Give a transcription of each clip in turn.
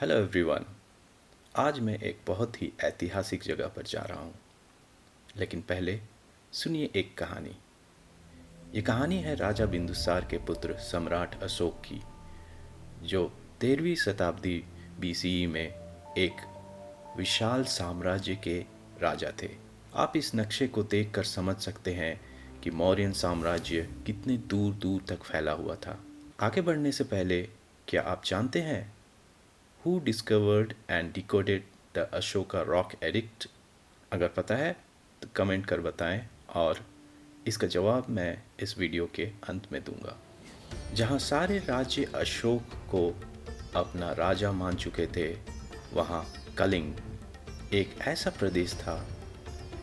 Hello everyone. आज मैं एक बहुत ही ऐतिहासिक जगह पर जा रहा हूँ। लेकिन पहले सुनिए एक कहानी। ये कहानी है राजा बिंदुसार के पुत्र सम्राट अशोक की, जो 13वीं शताब्दी बीसीई में एक विशाल साम्राज्य के राजा थे। आप इस नक्शे को देखकर समझ सकते हैं कि मौर्यन साम्राज्य कितने दूर दूर तक फैला हुआ था। आगे बढ़ने से पहले, क्या आप जानते हैं Who discovered and decoded the Ashoka Rock Edict? अगर पता है तो कमेंट कर बताएं और इसका जवाब मैं इस वीडियो के अंत में दूंगा। जहां सारे राज्य अशोक को अपना राजा मान चुके थे, वहां कलिंग एक ऐसा प्रदेश था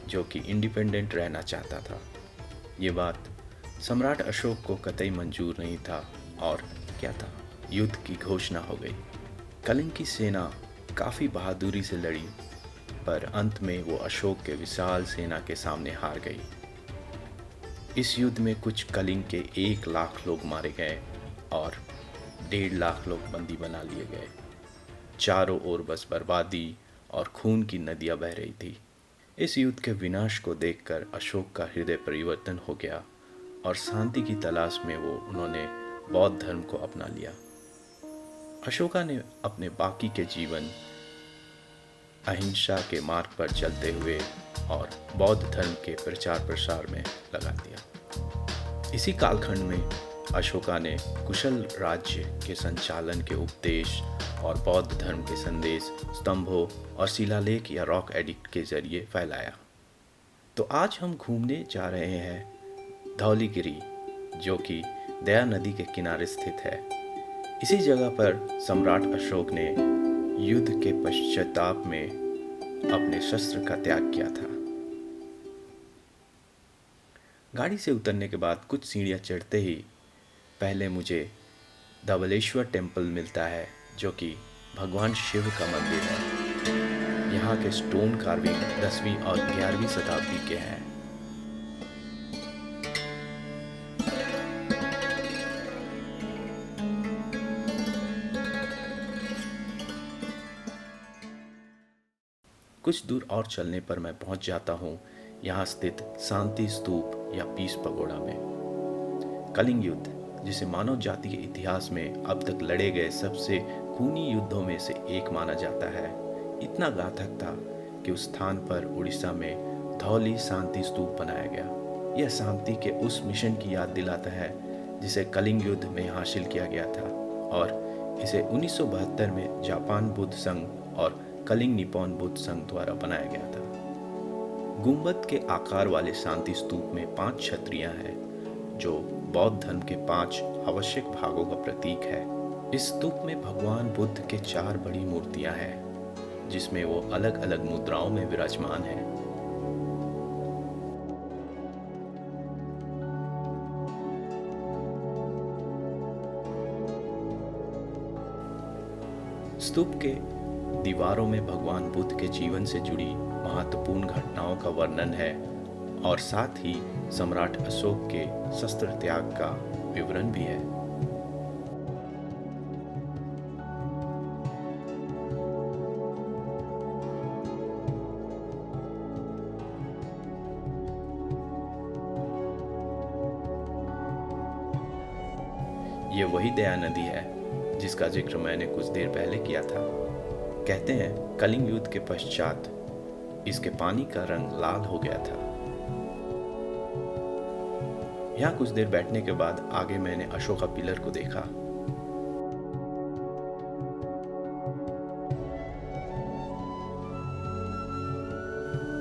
जो कि इंडिपेंडेंट रहना चाहता था। ये बात सम्राट अशोक को कतई मंजूर नहीं था और क्या था, युद्ध की घोषणा हो गई। कलिंग की सेना काफ़ी बहादुरी से लड़ी, पर अंत में वो अशोक के विशाल सेना के सामने हार गई। इस युद्ध में कुछ कलिंग के 1 लाख लोग मारे गए और 1.5 लाख लोग बंदी बना लिए गए। चारों ओर बस बर्बादी और खून की नदियां बह रही थी। इस युद्ध के विनाश को देखकर अशोक का हृदय परिवर्तन हो गया और शांति की तलाश में उन्होंने बौद्ध धर्म को अपना लिया। अशोका ने अपने बाकी के जीवन अहिंसा के मार्ग पर चलते हुए और बौद्ध धर्म के प्रचार प्रसार में लगा दिया। इसी कालखंड में अशोका ने कुशल राज्य के संचालन के उपदेश और बौद्ध धर्म के संदेश स्तंभों और शिलालेख या रॉक एडिक्ट के जरिए फैलाया। तो आज हम घूमने जा रहे हैं धौलीगिरी, जो कि दया नदी के किनारे स्थित है। इसी जगह पर सम्राट अशोक ने युद्ध के पश्चाताप में अपने शस्त्र का त्याग किया था। गाड़ी से उतरने के बाद कुछ सीढ़ियां चढ़ते ही पहले मुझे धवलेश्वर टेम्पल मिलता है, जो कि भगवान शिव का मंदिर है। यहाँ के स्टोन कार्विंग 10वीं और 11वीं शताब्दी के हैं। कुछ दूर और चलने पर मैं पहुंच जाता हूं यहाँ स्थित शांति स्तूप या पीस पगोड़ा में। कलिंग युद्ध, जिसे मानव जाति के इतिहास में अब तक लड़े गए सबसे खूनी युद्धों में से एक माना जाता है, इतना घातक था कि उस स्थान पर उड़ीसा में धौली शांति स्तूप बनाया गया। यह शांति के उस मिशन की याद दिलाता है जिसे कलिंग युद्ध में हासिल किया गया था, और इसे 1972 में जापान बुद्ध संघ और कलिंग निप्पॉन बुद्ध संघ द्वारा बनाया गया था। गुंबद के आकार वाले शांति स्तूप में 5 छतरियां हैं, जो बौद्ध धर्म के 5 आवश्यक भागों का प्रतीक है। इस स्तूप में भगवान बुद्ध के 4 बड़ी मूर्तियां हैं, जिसमें वो अलग अलग मुद्राओं में विराजमान हैं। स्तूप के दीवारों में भगवान बुद्ध के जीवन से जुड़ी महत्वपूर्ण घटनाओं का वर्णन है और साथ ही सम्राट अशोक के शस्त्र त्याग का विवरण भी है। ये वही दया नदी है जिसका जिक्र मैंने कुछ देर पहले किया था। कहते हैं कलिंग युद्ध के पश्चात इसके पानी का रंग लाल हो गया था। यहाँ कुछ देर बैठने के बाद आगे मैंने अशोका पिलर को देखा।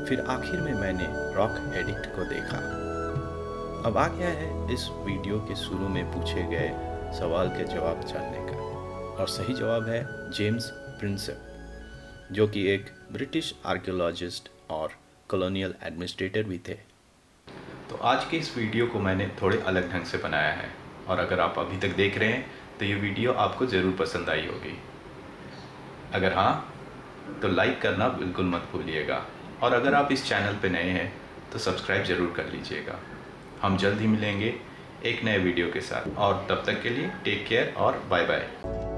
फिर आखिर में मैंने रॉक एडिक्ट को देखा। अब आ गया है इस वीडियो के शुरू में पूछे गए सवाल के जवाब जानने का, और सही जवाब है जेम्स प्रिंसेप, जो कि एक ब्रिटिश आर्कियोलॉजिस्ट और कॉलोनियल एडमिनिस्ट्रेटर भी थे। तो आज के इस वीडियो को मैंने थोड़े अलग ढंग से बनाया है, और अगर आप अभी तक देख रहे हैं तो ये वीडियो आपको ज़रूर पसंद आई होगी। अगर हाँ, तो लाइक करना बिल्कुल मत भूलिएगा, और अगर आप इस चैनल पर नए हैं तो सब्सक्राइब ज़रूर कर लीजिएगा। हम जल्द ही मिलेंगे एक नए वीडियो के साथ, और तब तक के लिए टेक केयर और बाय बाय।